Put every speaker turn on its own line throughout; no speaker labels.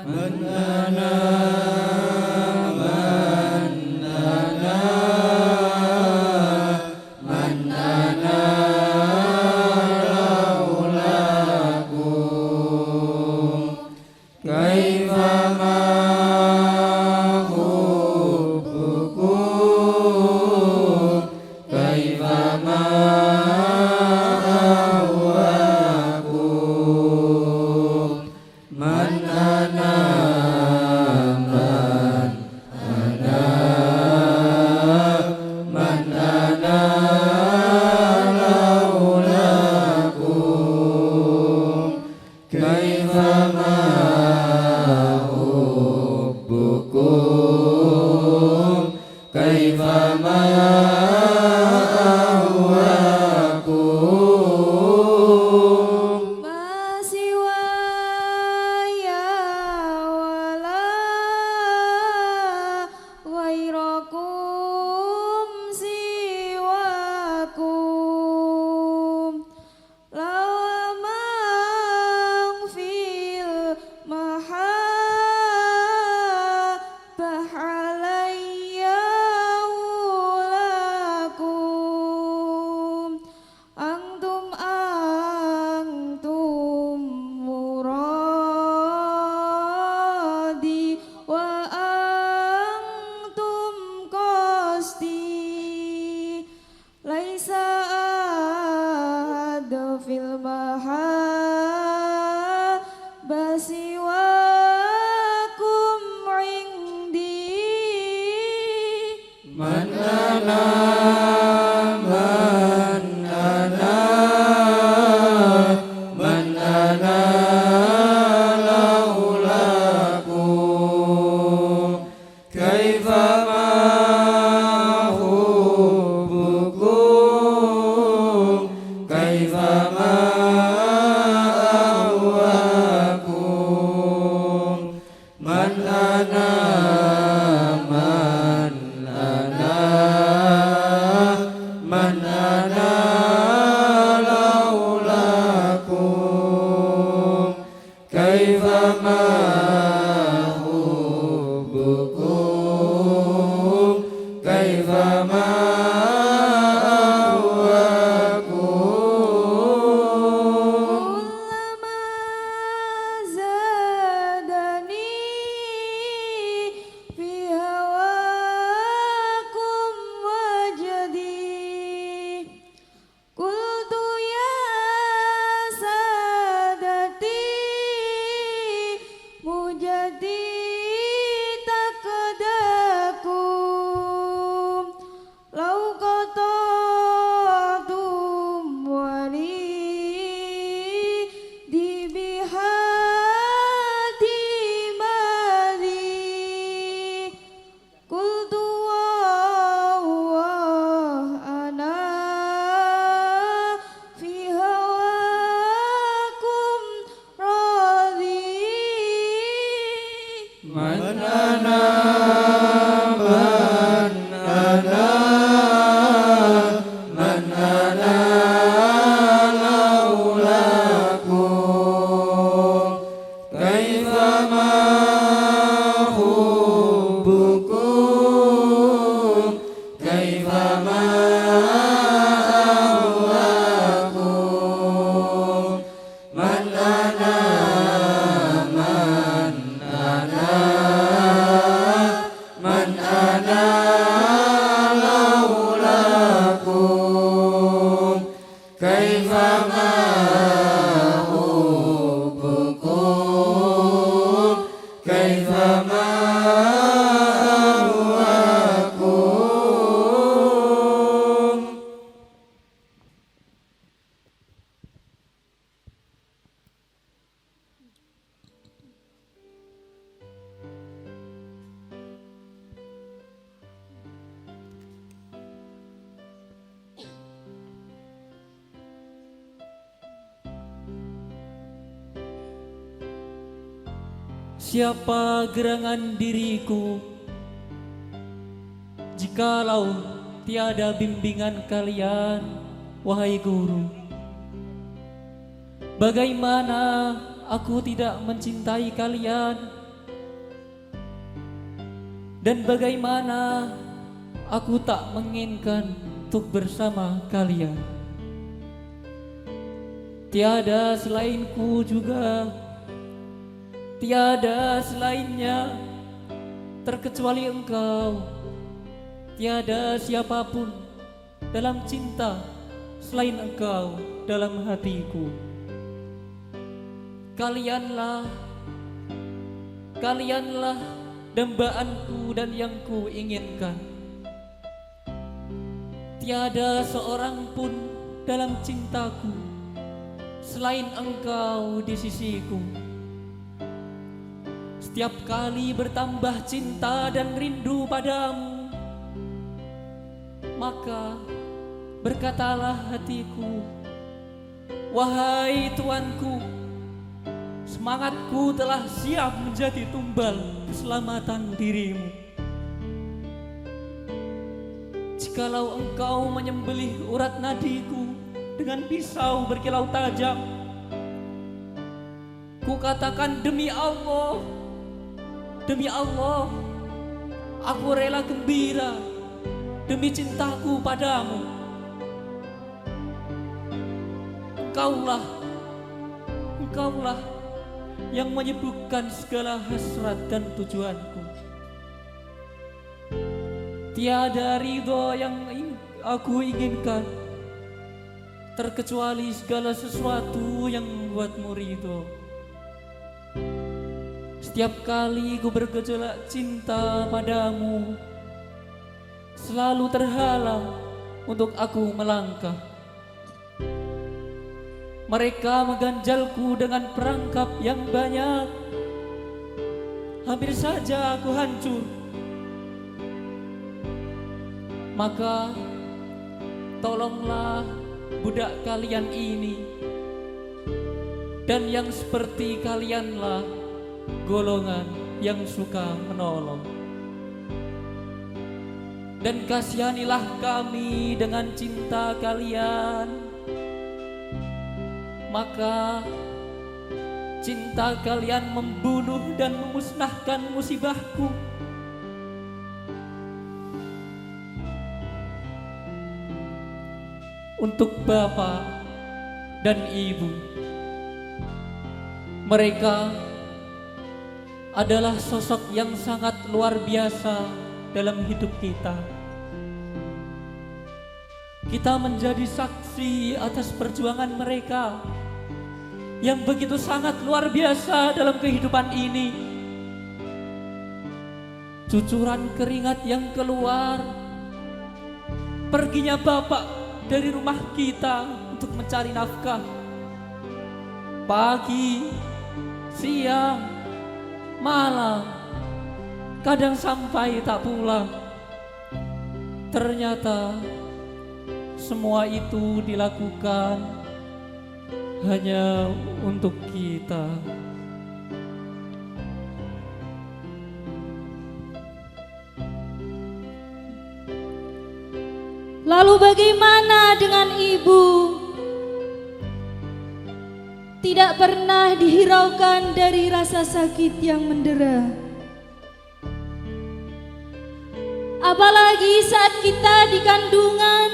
man ana
Siapa gerangan diriku jikalau tiada bimbingan kalian, wahai guru? Bagaimana aku tidak mencintai kalian Dan bagaimana aku tak menginginkan untuk bersama kalian. Tiada selainku juga, tiada selainnya, terkecuali engkau. Tiada siapapun dalam cinta selain engkau dalam hatiku. Kalianlah dambaanku dan yang ku inginkan. Tiada seorang pun dalam cintaku selain engkau di sisiku. Setiap kali bertambah cinta dan rindu padamu, maka berkatalah hatiku, wahai Tuanku, semangatku telah siap menjadi tumbal keselamatan dirimu. Jikalau engkau menyembelih urat nadiku dengan pisau berkilau tajam, ku katakan demi Allah, aku rela gembira demi cintaku padamu. Engkaulah yang menyibukkan segala hasrat dan tujuanku. Tiada ridho yang aku inginkan, terkecuali segala sesuatu yang membuatmu ridho. Setiap kali ku bergejolak cinta padamu, selalu terhalang untuk aku melangkah. Mereka mengganjalku dengan perangkap yang banyak, hampir saja aku hancur. Maka tolonglah budak kalian ini, dan yang seperti kalianlah golongan yang suka menolong. Dan kasihanilah kami dengan cinta kalian, maka cinta kalian membunuh dan memusnahkan musibahku. Untuk Bapa dan Ibu, mereka adalah sosok yang sangat luar biasa dalam hidup kita. Kita menjadi saksi atas perjuangan mereka yang begitu sangat luar biasa dalam kehidupan ini. Cucuran keringat yang keluar, perginya bapak dari rumah kita untuk mencari nafkah. Pagi, siang, malam, kadang sampai tak pulang. Ternyata semua itu dilakukan hanya untuk kita.
Lalu bagaimana dengan ibu? Tidak pernah dihiraukan dari rasa sakit yang mendera. Apalagi saat kita di kandungan,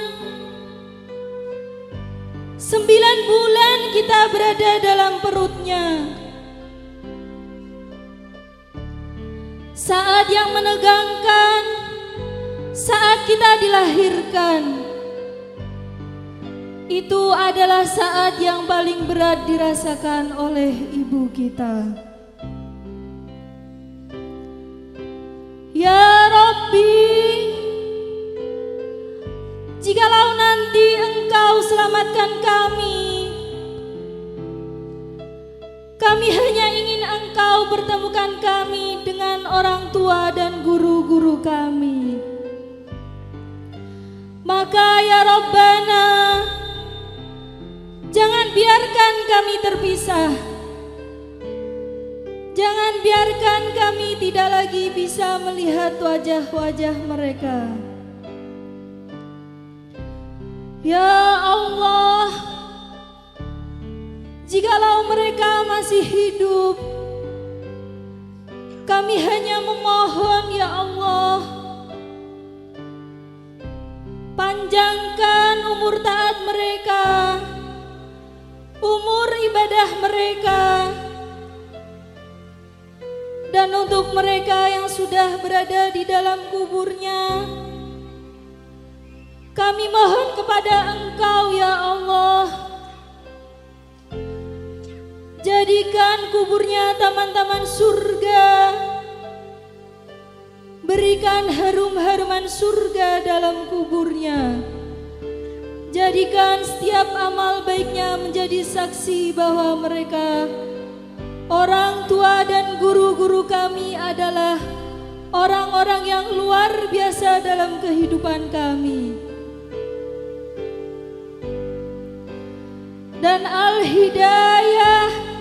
9 bulan kita berada dalam perutnya. Saat yang menegangkan, saat kita dilahirkan, itu adalah saat yang paling berat dirasakan oleh ibu kita. Ya Rabbi, jikalau nanti Engkau selamatkan kami hanya ingin Engkau pertemukan kami dengan orang tua dan guru-guru kami. Maka ya Rabbana, jangan biarkan kami terpisah. Jangan biarkan kami tidak lagi bisa melihat wajah-wajah mereka. Ya Allah, jikalau mereka masih hidup, Kami hanya memohon ya Allah, panjangkan umur taat mereka, umur ibadah mereka, dan untuk mereka yang sudah berada di dalam kuburnya, kami mohon kepada Engkau ya Allah, jadikan kuburnya taman-taman surga, berikan harum-haruman surga dalam kuburnya, jadikan setiap amal baiknya menjadi saksi bahwa mereka, orang tua dan guru-guru kami, adalah orang-orang yang luar biasa dalam kehidupan kami. Dan Al-Hidayah,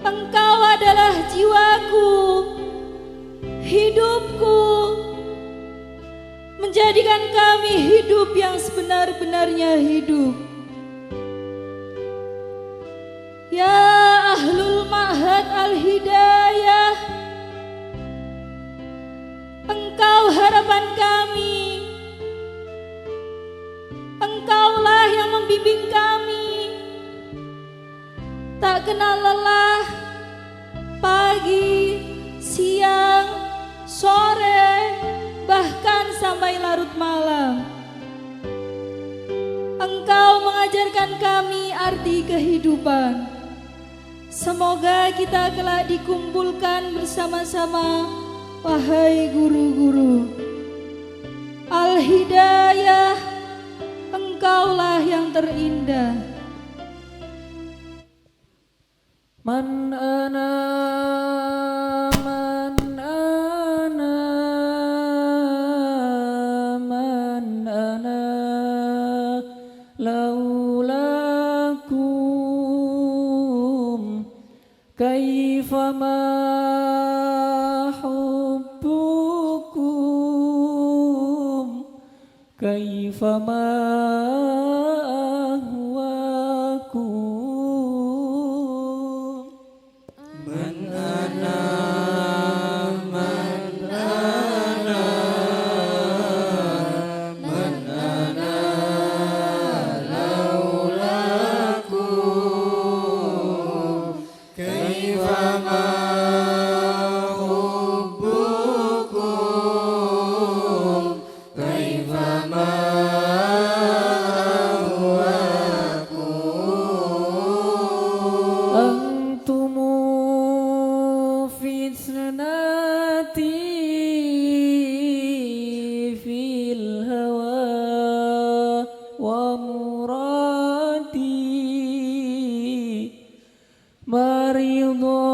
Engkau adalah jiwaku, hidupku, menjadikan kami hidup yang sebenar-benarnya hidup. Ya Ahlul Ma'had Al-Hidayah, Engkau harapan kami, Engkaulah yang membimbing kami, tak kenal lelah, pagi, siang, sore, bahkan sampai larut malam. Engkau mengajarkan kami arti kehidupan. Semoga kita kelak dikumpulkan bersama-sama, wahai guru-guru. Al-Hidayah, Engkaulah yang terindah.
Man ana man ana man ana laulakum kaifama hubbukum kaifama Maridho